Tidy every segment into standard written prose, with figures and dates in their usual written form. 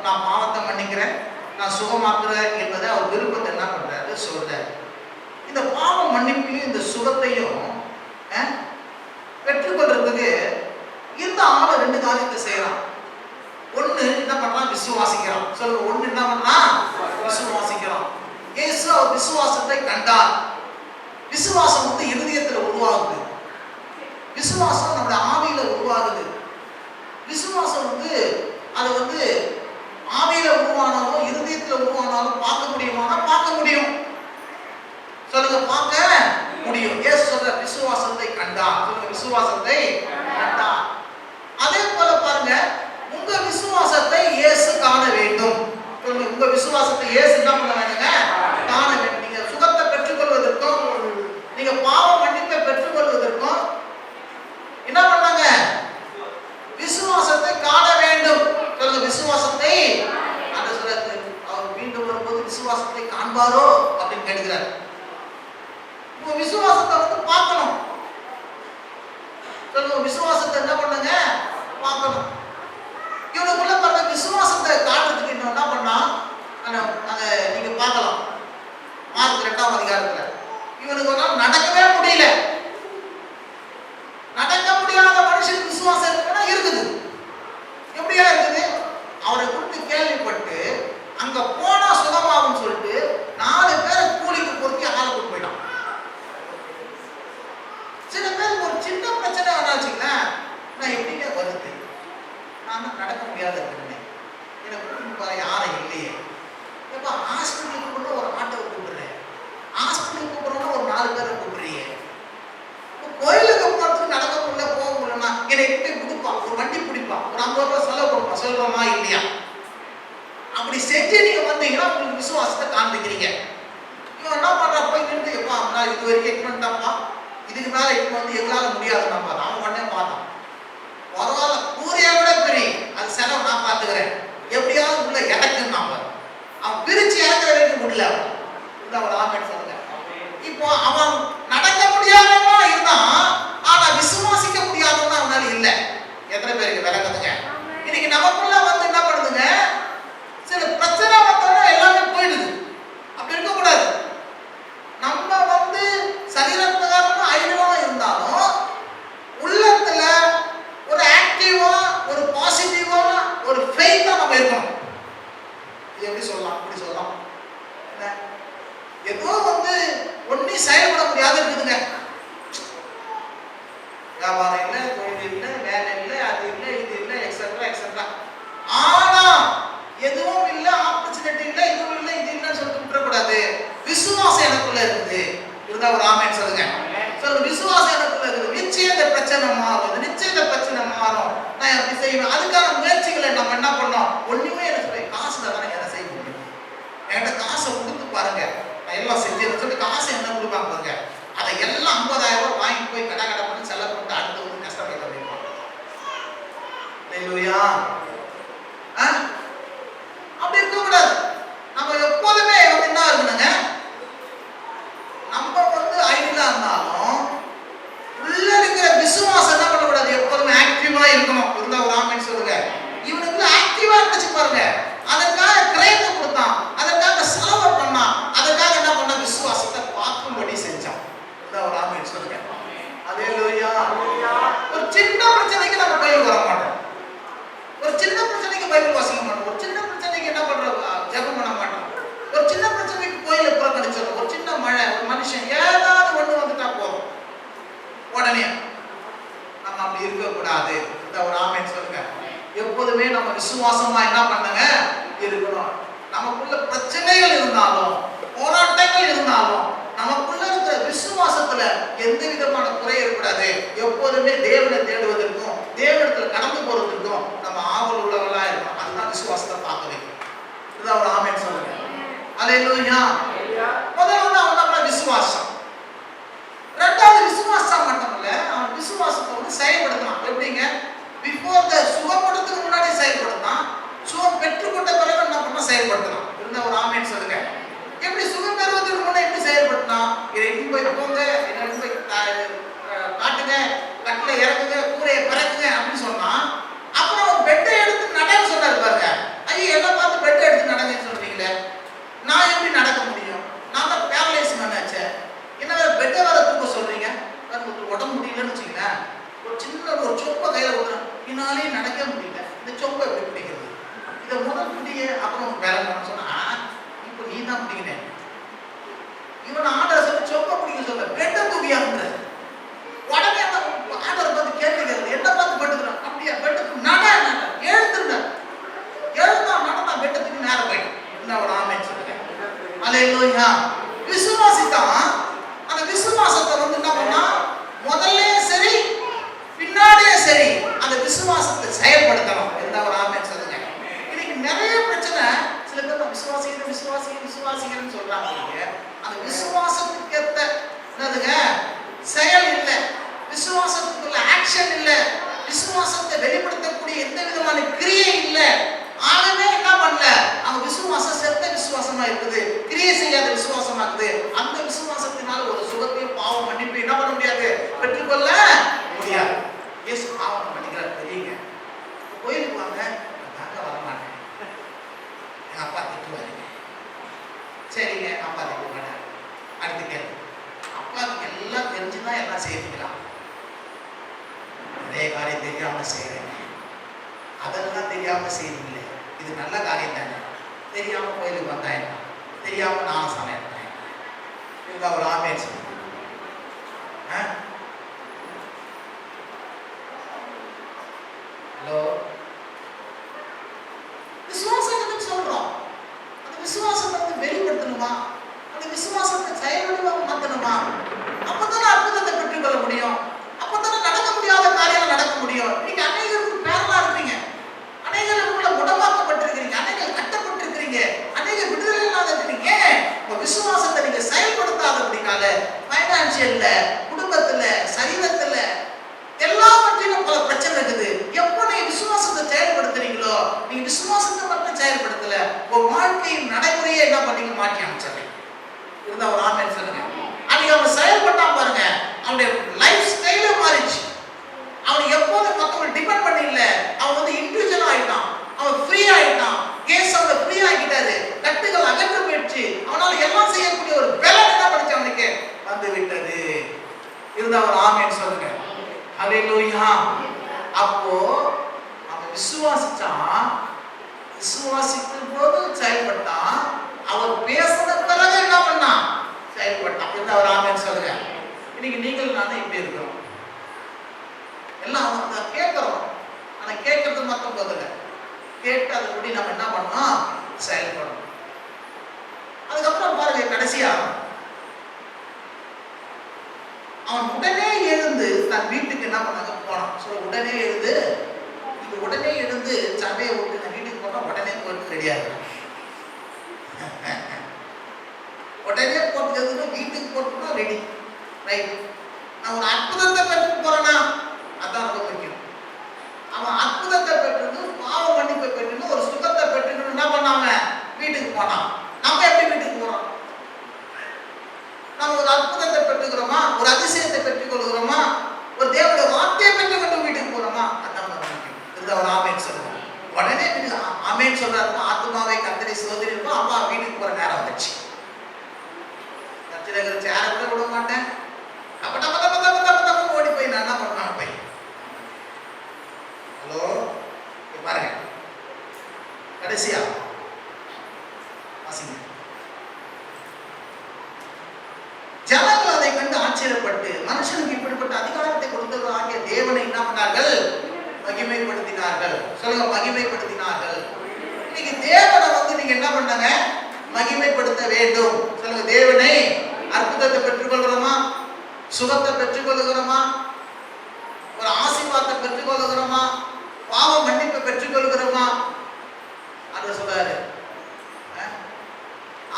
நான் பாவத்தை மன்னிக்கிறேன், நான் சுகமாக்குறேன் என்பதை அவர் விருப்பத்தை என்ன பண்றாரு சொல்றாரு. இந்த பாவ மன்னிப்பையும் இந்த சுகத்தையும் பெற்றுக்கொள்றதுக்கு இந்த ஆளு 2 காரியத்தை செய்யறான். ஒண்ணு என்ன பண்றான், விசுவாசிக்கிறான். சொல்லுங்க, ஒண்ணு என்ன பண்றான், விசுவாசிக்கிறான். இயேசு அவர் விசுவாசத்தை கண்டார். விசுவாசம் இருதயத்துல உருவாகுது. விசுவாசம் நம்முடைய ஆவியில உருவாகுது. விசுவாசம் அது ஆவியில உருவானாலும் இருதயத்துல உருவானாலும் பார்க்க முடியுமானா பார்க்க முடியும். சொல்லுங்க, பார்க்க முடியும். இயேசு சொல்ற விசுவாசத்தை கண்டார். சொல்லுங்க, விசுவாசத்தை கண்டார். அதே போல பாருங்க, உங்க விசுவாசத்தை இயேசு காண வேண்டும். சொல்லுங்க, உங்க விசுவாசத்தை இயேசு என்ன பண்ண வேண்டுங்க, காண வேண்டும். நீங்க சுகத்தை பெற்றுக்கொள்வதற்கும் நீங்க பாவ மன்னிப்பை பெற்றுக்கொள்வதற்கும் என்ன பண்ணாங்க, விசுவாசத்தை காண வேண்டும். சொல்லுங்க, விசுவாசத்தை. அந்த சொல்றது அவர் மீண்டும் வரும்போது விசுவாசத்தை காண்பாரோ அப்படின்னு கேட்கிறார். இப்போ விசுவாசத்தை பார்க்கணும். சொல்லுங்க, விசுவாசத்தை என்ன பண்ணுங்க, பார்க்கணும். இவனுக்குள்ள பாருங்க, விசுவாசத்தை காட்டுறதுக்கு இன்னும் என்ன பண்ணா அதை நீங்க பார்க்கலாம். மார்க் 2ஆம் அதிகாரத்துல இவனுக்கு ஒரு நாள் நடக்கவே முடியல. நடக்க முடியாத மனுஷனுக்கு விசுவாசம் இருக்குன்னா இருக்குது. எப்படியா இருக்குது, அவரை குறித்து கேள்விப்பட்டு அங்க போனா சுகமாகும் சொல்லிட்டு 4 பேரை கூலிக்கு பொறுத்தி ஆளை கூட்டு போயிட்டான். சில பேருக்கு ஒரு சின்ன பிரச்சனை வச்சுங்களேன், நான் எப்படிங்க வருது, நான் தான் நடக்க முடியாத இருக்கேன், எனக்கு கூட்டிட்டு போற யாரும் இல்லையே, எப்ப ஹாஸ்பிட்டலுக்கு கூட ஒரு ஆட்டோவை கூப்பிடுறேன், ஹாஸ்பிட்டலுக்கு கூப்பிடுறோம்னா ஒரு 4 பேரை கூப்பிடுறீங்க, கோயிலுக்கு போறதுக்கு நடக்க முடியல, போக முடியலன்னா என்னை எப்படி கொடுப்பான், ஒரு வண்டி பிடிப்பான், ஒரு 50 ரூபாய் செலவு கொடுப்பான், சொல்றோமா இல்லையா? அப்படி செஞ்சு நீங்க வந்தீங்கன்னா உங்களுக்கு விசுவாசத்தை காண்பிக்கிறீங்க. இவன் என்ன பண்றா, போய் நின்று எப்பா நான் இது வரைக்கும் எக்மெண்ட்டாப்பா, இதுக்கு மேல இப்போ எங்களால முடியாதுன்னு பார்த்தா அவன் உடனே பார்த்தான். பரவாயில்ல, கூரையை விட பெரிய அது செலவு நான் பார்த்துக்கிறேன், எப்படியாவது உள்ள இறக்குன்னு நாம அவன் பிரிச்சு இறக்குற வரைக்கும் முடியல. ஒரு ஆமென் சொல்லுங்க. இப்போ அவன் நடக்க முடியாதவனா இருந்தான், ஆனா விசுவாசிக்க முடியாதவனா அவனால இல்லை. எத்தனை பேருக்கு விளங்குதுங்க? இன்னைக்கு நமக்குள்ள என்ன பண்ணுதுங்க, சில பிரச்சனை வந்தோம்னா எல்லாமே போயிடுது. அப்படி இருக்கக்கூடாது. நம்ம சரீரத்துக்காரமா ஐடியா இருந்தாலும் உள்ளத்துல ஒரு ஆக்டிவா, ஒரு பாசிட்டிவா, ஒரு ஃபெய்த்தா நம்ம இருக்கணும். எப்படி சொல்லலாம், அப்படி சொல்லலாம். ஏதோ ஒன்னும் செயல்பட முடியாத இருக்குதுங்க. வியாபாரம் இல்லை, தொழில் இல்லை, வேலை இல்லை, அது இல்லை, இது இல்லை, எக்ஸெட்ரா எக்ஸெட்ரா. ஆனா எதுவும் இல்லை, ஆப்பர்ச்சுனிட்டி இல்லை, இதுவும் இல்லை, இது இல்லைன்னு சொல்லிட்டு விட்டுறக்கூடாது. விசுவாசம் எனக்குள்ள இருக்குது இருந்தா ஒரு ஆமென் சொல்லுங்க. சொல்லுங்க, விசுவாசம் எனக்குள்ள இருக்குது. நிச்சயம் இந்த பிரச்சனை மாறும், நிச்சயம் இந்த பிரச்சனை மாறும், நான் எப்படி செய்வேன். அதுக்கான முயற்சிகளை நம்ம என்ன பண்ணோம், ஒண்ணுமே எனக்கு காசுல தானே எதை செய்ய முடியும். என்கிட்ட காசை கொடுத்து பாருங்க, நான் எல்லாம் செஞ்சேன்னு சொல்லிட்டு காசு என்ன கொடுப்பாங்க பாருங்க, அதை எல்லாம் 50,000 ரூபாய் வாங்கிட்டு போய் கடை பண்ணி செலவு பண்ணிட்டு அடுத்து கஷ்டப்பட வைப்பான். இல்லையா? அப்படி இருக்கக்கூடாது. நம்ம எப்போதுமே என்ன இருக்கணுங்க, நம்ம ஐடியா இருந்தாலும் உள்ள இருக்கிற விசுவாசம் என்ன பண்ணக்கூடாது, எப்போதுமே ஆக்டிவா இருக்கணும். இருந்தா ஒரு ஆமென் சொல்லுங்க. இவனுக்குள்ள ஆக்டிவா இருந்துச்சு பாருங்க, அதற்காக கிரயத்தை கொடுத்தான், அதற்காக செலவு பண்ணான், அதற்காக என்ன பண்ண, விசுவாசத்தை பார்க்கும்படி செஞ்சான். இருந்தா ஒரு ஆமென் சொல்லுங்க. அல்லேலூயா. ஒரு சின்ன பிரச்சனைக்கு நம்ம பைபிள் வர மாட்டோம், ஒரு சின்ன பிரச்சனைக்கு பைபிள் வாசிக்க மாட்டோம், ஒரு சின்ன பிரச்சனைக்கு என்ன பண்றோம், ஜெபம் பண்ண மாட்டோம், ஒரு சின்ன பிரச்சனைக்கு கோயில புறக்கணிச்சிடும், ஒரு சின்ன மழை, ஒரு மனுஷன் ஏதாவது ஒண்ணு வந்துட்டா போதும் உடனே. நம்ம அப்படி இருக்கக்கூடாது. இந்த ஒரு ஆமென் சொல்லுங்க. எப்போதுமே நம்ம விசுவாசமா என்ன பண்ணுங்க இருக்கணும். நமக்குள்ள பிரச்சனைகள் இருந்தாலும், போராட்டங்கள் இருந்தாலும், நமக்குள்ள இருக்கிற விசுவாசத்துல எந்த விதமான குறை இருக்கக்கூடாது. எப்போதுமே தேவனை தேடுவதற்கும் தேவனிடத்துல கடந்து போறதுக்கும் நம்ம ஆவல் உள்ளவங்களா இருக்கணும். அதுதான் விசுவாசத்தை பார்க்க வைக்கும். இதுதான் ஒரு ஆமென் சொல்லுங்க. அல்லேலூயா. முதல்ல அவன் விசுவாசம். ரெண்டாவது விசுவாசம் மட்டும் இல்ல, அவன் விசுவாசத்தை செயல்படுத்தலாம். எப்படிங்க, பிஃபோர் சுகப்படுத்துக்கு முன்னாடி செயல்படுத்தலாம், சுகம் பெற்றுக்கொண்ட பிறகு என்ன பண்ண செயல்படுத்தலாம். இருந்த ஒரு ஆமென் சொல்லுங்க. எப்படி சுகம் பெறுவதற்கு முன்னாடி எப்படி செயல்படுத்தலாம், இதை போய் போங்க, என்ன போய் காட்டுங்க, கட்டில இறக்குங்க, கூரையை பறக்குங்க அப்படின்னு சொன்னா, அப்புறம் பெட்டை எடுத்து நடன்னு சொன்னாரு பாருங்க. ஐயோ ஒரு ஆமென் சொல்லுங்க. அல்லேலூயா. விசுவாசித்தான். அந்த விசுவாசத்தை வந்து என்ன பண்ணா, முதல்ல சரி பின்னாடியே சரி அந்த விசுவாசத்தை செயல்படுத்தணும். ஒரு ஆமென் சொல்லுங்க. இன்னைக்கு நிறைய பிரச்சனை. சில பேர் விசுவாசிக்கிறேன்னு சொல்றாங்க. அந்த விசுவாசத்துக்கு ஏத்த என்னதுங்க செயல் இல்லை, விசுவாசத்துக்குள்ள ஆக்ஷன் இல்லை, விசுவாசத்தை வெளிப்படுத்தக்கூடிய எந்த விதமான கிரியை இல்லை. ஆகவே என்ன பண்ணல, அவங்க விசுவாசம் செத்த விசுவாசமா இருக்குது, கிரியை செய்யாத விசுவாசமா இருக்குது. அந்த விசுவாசத்தினால ஒரு சுகத்தையும் பாவம் மன்னிப்பு என்ன பண்ண முடியாது, பெற்றுக்கொள்ள முடியாது. இயேசு பாவம் மன்னிக்கிறார். தெரியுங்க, கோயிலுக்கு வாங்க, நாங்க வரமாட்டேன், எங்க அப்பா திட்டுவாருங்க. சரிங்க, அப்பா திட்டு மாட்டார். அடுத்து கேள்வி, அப்பாவுக்கு எல்லாம் தெரிஞ்சுதான் எல்லாம் செய்வீங்களா? அதே காரியம் தெரியாம செய்யறேன், அதெல்லாம் தெரியாம செய்வீங்களே, இது நல்ல காரியம் தானே. தெரியாம கோயிலுக்கு வந்தா என்ன, தெரியாம நான் சமையல் இருந்தா ஒரு ஆமென் சொல்லுங்க. ஹலோ, விசுவாசம் சொல்றோம். அந்த விசுவாசத்தை வந்து வெளிப்படுத்தணுமா, அந்த விசுவாசத்தை செயல்படுவ மாத்தணுமா? அப்பதானே அற்புதத்தை பெற்றுக்கொள்ள முடியும், அப்பதானே நடக்க முடியாத காரியம் நடக்க முடியும். நீங்க அநேகருக்கு பேரலா இருப்பீங்க, அநேகருக்குள்ள குணமாக்கப்பட்டிருக்கிறீங்க, அநேகர் கட்டப்பட்டிருக்கிறீங்க, அநேகர் விடுதலை இல்லாத இருக்கீங்க. உங்க விசுவாசத்தை நீங்க செயல்படுத்தாத அப்படின்னால பைனான்சியல்ல, குடும்பத்துல, சரீரத்துல எல்லாவற்றிலும் பல பிரச்சனை இருக்குது. எப்ப நீங்க விசுவாசத்தை செயல்படுத்துறீங்களோ, நீங்க விசுவாசத்தை மட்டும் செயல்படுத்தல, உங்க வாழ்க்கையின் நடைமுறையை என்ன பண்ணீங்க, மாற்றி அமைச்சது. இருந்தா ஒரு ஆமென் சொல்லுங்க. அன்னைக்கு அவன் செயல்பட்டான் பாருங்க, அவனுடைய லைஃப் ஸ்டைலே மாறிச்சு. அவன் எப்போதும் மற்றவங்க டிபெண்ட் பண்ணி இல்ல, அவன் வந்து இண்டிவிஜுவல் ஆயிட்டான், அவன் ஃப்ரீ ஆயிட்டான். கேஸ் அவனை ஃப்ரீ ஆக்கிட்டாரு, கட்டுகள் அகற்ற போயிடுச்சு. அவனால எல்லாம் செய்யக்கூடிய ஒரு பலன் என்ன பண்ணிச்சு அவனுக்கு வந்து விட்டது. இருந்தா ஒரு ஆமென் சொல்லுங்க. ஹல்லேலூயா. அப்போ அவன் விசுவாசிச்சான், விசுவாசிக்கும் போது செயல்பட்டான், அவர் பேசின பிறகு என்ன பண்ணான், செயல்பட்டான். இருந்தா ஒரு ஆமென் சொல்லுங்க. இன்னைக்கு நீங்கள் நானும் இப்படி இருக்கிறோம், எல்லாம் கேட்கிறோம், ஆனா கேட்கறது மட்டும் போதில்ல, கேட்டு அதுபடி நம்ம என்ன பண்ணோம், செயல்படணும். அதுக்கப்புறம் பாருங்க, கடைசியா அவன் உடனே எழுந்து தன் வீட்டுக்கு என்ன பண்ணாங்க போனான். உடனே எழுந்து, இது உடனே எழுந்து சபையை விட்டு நான் வீட்டுக்கு போனா உடனே போட்டு ரெடியா இருக்கும். உடனே போட்டு வீட்டுக்கு போட்டுனா ரெடி, ரைட். நான் ஒரு அற்புதத்தை பெற்று போறேன்னா அதான் ரொம்ப முக்கியம். அவன் அற்புதத்தை பெற்று, பாவ மன்னிப்பை பெற்று, ஒரு சுகத்தை பெற்று என்ன பண்ணாம வீட்டுக்கு போனான். நம்ம எப்படி வீட்டுக்கு போறோம்? நம்ம ஒரு அற்புதத்தை பெற்றுக்கிறோமா, ஒரு அதிசயத்தை பெற்றுக் கொள்கிறோமா, ஒரு தேவனுடைய வார்த்தையை பெற்றுக்கொண்டு வீட்டுக்கு போறோமா? அதான் ஒரு ஆமென் சொல்லுவோம். உடனே ஆமென் சொல்றாருமா, ஆத்மாவை கர்த்தரை சோதரிப்போம், அப்பா வீட்டுக்கு போற நேரம் வந்துச்சு. கர்த்தரை சேர கூட விட மாட்டேன், அப்ப நம்ம ஓடி போய் நான் என்ன பண்ணாங்க போய். ஹலோ, பாருங்க, கடைசியா வாசிங்க. ஜனங்கள் அதை கண்டு ஆச்சரியப்பட்டு மனுஷனுக்கு இப்படிப்பட்ட அதிகாரத்தை கொடுத்தது ஆகிய தேவனை என்ன பண்ணார்கள், மகிமைப்படுத்தினார்கள். சொல்லுங்க, மகிமைப்படுத்தினார்கள். இன்னைக்கு தேவனை வந்து நீங்க என்ன பண்ணாங்க, மகிமைப்படுத்த வேண்டும். சொல்லுங்க, தேவனை அற்புதத்தை பெற்றுக்கொள்கிறோமா, சுகத்தை பெற்றுக்கொள்கிறோமா, ஒரு ஆசீர்வாதத்தை பெற்றுக்கொள்கிறோமா, பாவ மன்னிப்பை பெற்றுக்கொள்கிறோமா? அதை சொல்றாரு,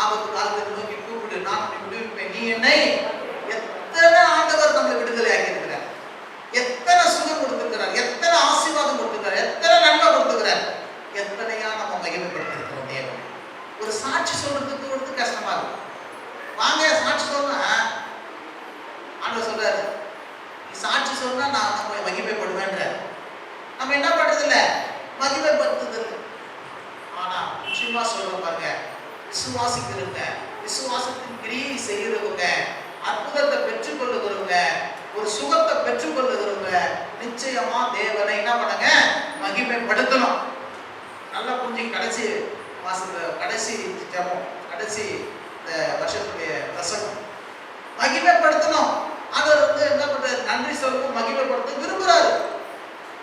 ஆபத்து காலத்தில் நோக்கி கூப்பிடு, நான் உன்னை விடுவிப்பேன், நீ என்னை. எத்தனை ஆண்டவர் நம்மளை விடுதலை ஆக்கி இருக்கிறார், எத்தனை சுகம் கொடுத்திருக்கிறார், எத்தனை ஆசீர்வாதம் கொடுத்திருக்கிறார், எத்தனை நன்மை கொடுத்திருக்கிறார், எத்தனையா நம்ம மகிமைப்படுத்திருக்கிறோம் தேவன். ஒரு சாட்சி சொல்றதுக்கு ஒரு கஷ்டமா இருக்கும். வாங்க சாட்சி சொன்னா, ஆண்டவர் சொல்றாரு, நீ சாட்சி சொன்னா நான் நம்ம மகிமைப்படுவேன்ற. நம்ம என்ன பண்றது இல்ல, மகிமைப்படுத்துறது. ஆனா நிச்சயமா சொல்றோம் பாருங்க, விசுவாசிக்கிறவங்க, விசுவாசத்தின் கிரியை செய்கிறவங்க, அற்புதத்தை பெற்றுக்கொள்ளுகிறவங்க, ஒரு சுகத்தை பெற்றுக்கொள்ளுகிறவங்க, நிச்சயமா தேவனை என்ன பண்ணுங்க, மகிமைப்படுத்தணும். நல்லா புரிஞ்சு கடைசி மாசத்துல கடைசி ஜெபம், கடைசி இந்த வருஷத்துடைய பிரசங்கம் மகிமைப்படுத்தணும். அதை வந்து என்ன பண்றாரு, நன்றி சொல்லவும் மகிமைப்படுத்த விரும்புறாரு.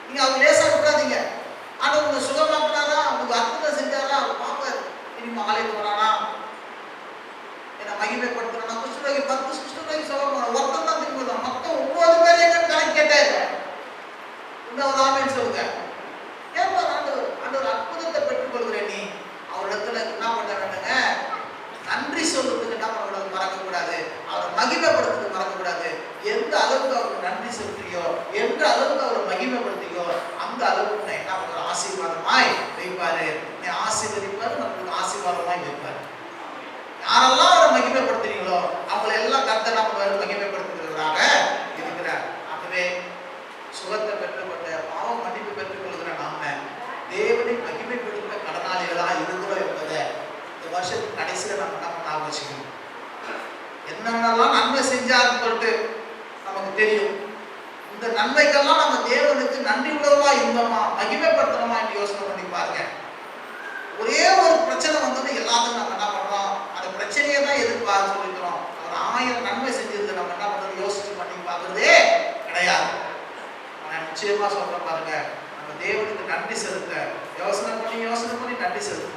நீங்க அவங்க லேசா விட்டுறாதீங்க. ஆனா உங்க சுகமாக்குனாரா, உங்களுக்கு அற்புதம் செஞ்சாரா, அவர் பார்ப்பாரு. இனிமே ஆலயத்துக்கு ஆசீர்வாதமாய் இருப்பார். யாரெல்லாம் அவரை மகிமைப்படுத்துறீங்களோ அவங்களை எல்லாம் கர்த்தர் நம்ம மகிமைப்படுத்துகிறவராக இருக்கிறார். ஆகவே சுகத்தை பெற்றுக்கொண்ட பாவம் மன்னிப்பு பெற்றுக் கொள்கிற நாம தேவனை மகிமைப்படுத்த கடனாளிகளா இருக்கிறோம் என்பதை இந்த வருஷத்துக்கு கடைசியில் நம்ம என்ன பண்ண ஆரம்பிச்சுக்கணும். என்னென்னலாம் நன்மை செஞ்சாருன்னு சொல்லிட்டு நமக்கு தெரியும். இந்த நன்மைக்கெல்லாம் நம்ம தேவனுக்கு நன்றி உள்ளவா இருந்தோமா, மகிமைப்படுத்தணுமா என்று யோசனை பண்ணி பாருங்க. ஒரே ஒரு பிரச்சனை வந்தோன்னு எல்லாத்துக்கும் நம்ம என்ன பண்றோம், அந்த பிரச்சனையை தான் எதிர்பார்த்து சொல்லிக்கிறோம். அவர் 1000 நன்மை செஞ்சது நம்ம என்ன பண்றது யோசிச்சு பண்ணி பார்க்கறதே கிடையாது. நிச்சயமா சொல்ற பாருங்க, நம்ம தேவனுக்கு நன்றி செலுத்த யோசனை பண்ணி நன்றி செலுத்த